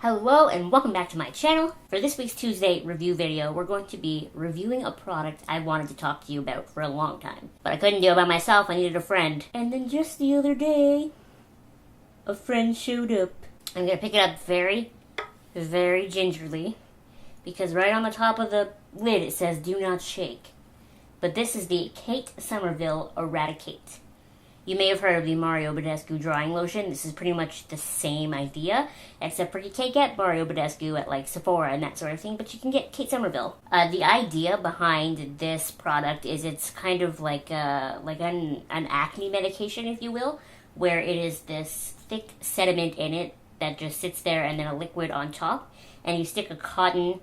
Hello and welcome back to my channel. For this week's Tuesday review video, we're going to be reviewing a product I wanted to talk to you about for a long time. But I couldn't do it by myself, I needed a friend. And then just the other day, a friend showed up. I'm going to pick it up very, very gingerly, because right on the top of the lid it says do not shake. But this is the Kate Somerville Eradikate. You may have heard of the Mario Badescu drying lotion. This is pretty much the same idea, except for you can't get Mario Badescu at like Sephora and that sort of thing, but you can get Kate Somerville. The idea behind this product is it's kind of like an acne medication, if you will, where it is this thick sediment in it that just sits there and then a liquid on top, and you stick a cotton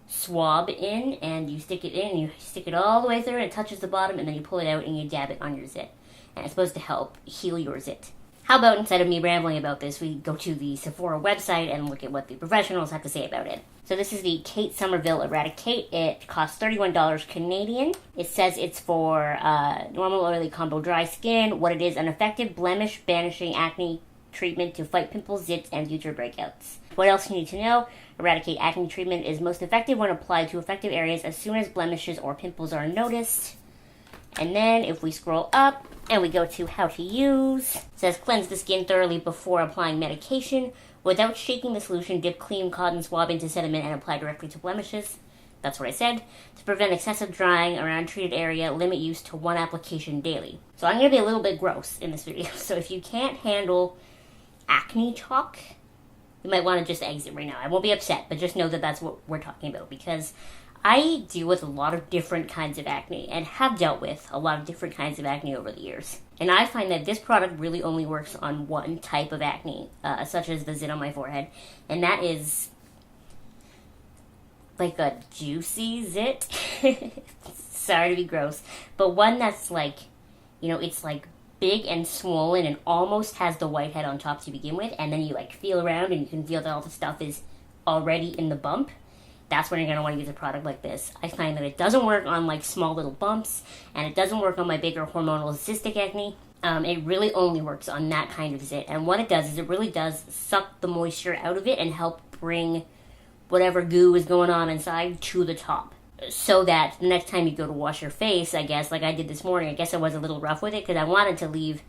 swab in, and you stick it in, and you stick it all the way through, and it touches the bottom, and then you pull it out and you dab it on your zit. And it's supposed to help heal your zit. How about instead of me rambling about this, we go to the Sephora website and look at what the professionals have to say about it. So this is the Kate Somerville Eradikate. It costs $31 Canadian. It says it's for normal, oily, combo, dry skin. What it is, an effective blemish-banishing acne treatment to fight pimples, zits, and future breakouts. What else you need to know? Eradikate acne treatment is most effective when applied to affected areas as soon as blemishes or pimples are noticed. And then if we scroll up and we go to how to use, it says cleanse the skin thoroughly before applying medication. Without shaking the solution, dip clean cotton swab into sediment and apply directly to blemishes. That's what I said. To prevent excessive drying around treated area, limit use to one application daily. So I'm going to be a little bit gross in this video. So if you can't handle acne talk, you might want to just exit right now. I won't be upset, but just know that that's what we're talking about, because I deal with a lot of different kinds of acne and have dealt with a lot of different kinds of acne over the years. And I find that this product really only works on one type of acne, such as the zit on my forehead. And that is like a juicy zit. Sorry to be gross. But one that's like, it's like big and swollen and almost has the whitehead on top to begin with. And then you like feel around and you can feel that all the stuff is already in the bump. That's when you're going to want to use a product like this. I find that it doesn't work on like small little bumps, and it doesn't work on my bigger hormonal cystic acne. It really only works on that kind of zit. And what it does is it really does suck the moisture out of it and help bring whatever goo is going on inside to the top. So that the next time you go to wash your face, I guess, like I did this morning, I guess I was a little rough with it because I wanted to leave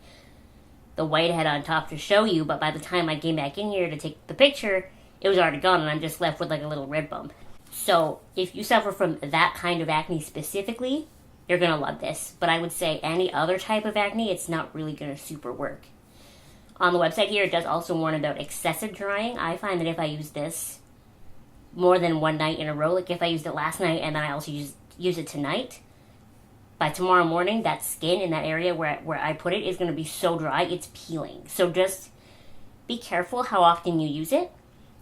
the whitehead on top to show you, but by the time I came back in here to take the picture, it was already gone and I'm just left with like a little red bump. So if you suffer from that kind of acne specifically, you're going to love this. But I would say any other type of acne, it's not really going to super work. On the website here, it does also warn about excessive drying. I find that if I use this more than one night in a row, like if I used it last night and then I also use it tonight, by tomorrow morning, that skin in that area where I put it is going to be so dry, it's peeling. So just be careful how often you use it.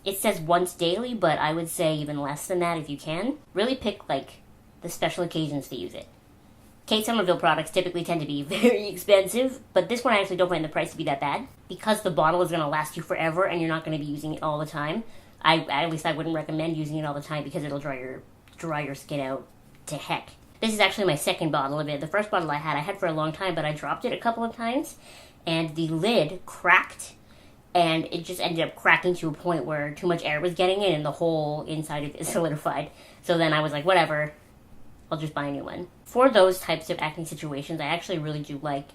It says once daily, but I would say even less than that if you can. Really pick, like, the special occasions to use it. Kate Somerville products typically tend to be very expensive, but this one I actually don't find the price to be that bad. Because the bottle is going to last you forever and you're not going to be using it all the time, at least I wouldn't recommend using it all the time because it'll dry your skin out to heck. This is actually my second bottle of it. The first bottle I had for a long time, but I dropped it a couple of times, and the lid cracked. And it just ended up cracking to a point where too much air was getting in and the whole inside of it solidified. So then I was like, whatever, I'll just buy a new one. For those types of acne situations, I actually really do like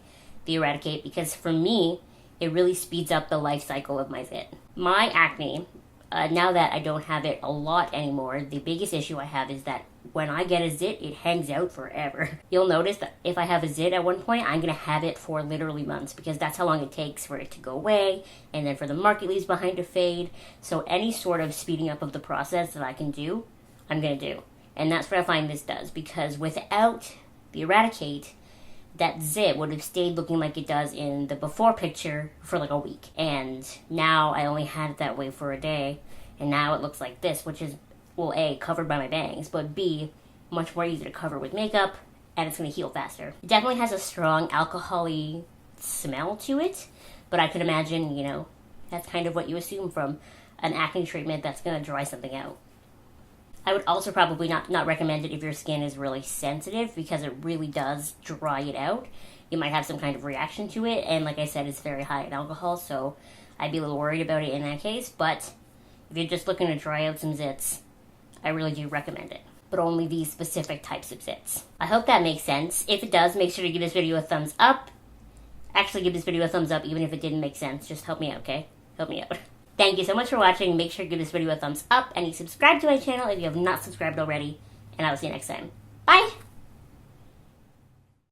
the Eradikate because for me, it really speeds up the life cycle of my zit. My acne, now that I don't have it a lot anymore, the biggest issue I have is that when I get a zit, it hangs out forever. You'll notice that if I have a zit at one point, I'm going to have it for literally months because that's how long it takes for it to go away and then for the market leaves behind to fade. So any sort of speeding up of the process that I can do, I'm going to do. And that's what I find this does, because without the Eradikate, that zit would have stayed looking like it does in the before picture for like a week. And now I only had it that way for a day, and now it looks like this, which is, well, A, covered by my bangs, but B, much more easy to cover with makeup, and it's going to heal faster. It definitely has a strong alcohol-y smell to it, but I could imagine, that's kind of what you assume from an acne treatment that's going to dry something out. I would also probably not recommend it if your skin is really sensitive because it really does dry it out. You might have some kind of reaction to it, and like I said, it's very high in alcohol, so I'd be a little worried about it in that case, but If you're just looking to dry out some zits, I really do recommend it. But only these specific types of zits. I hope that makes sense. If it does, make sure to give this video a thumbs up. Actually, give this video a thumbs up even if it didn't make sense. Just help me out, okay? Help me out. Thank you so much for watching. Make sure to give this video a thumbs up and you subscribe to my channel if you have not subscribed already. And I will see you next time. Bye!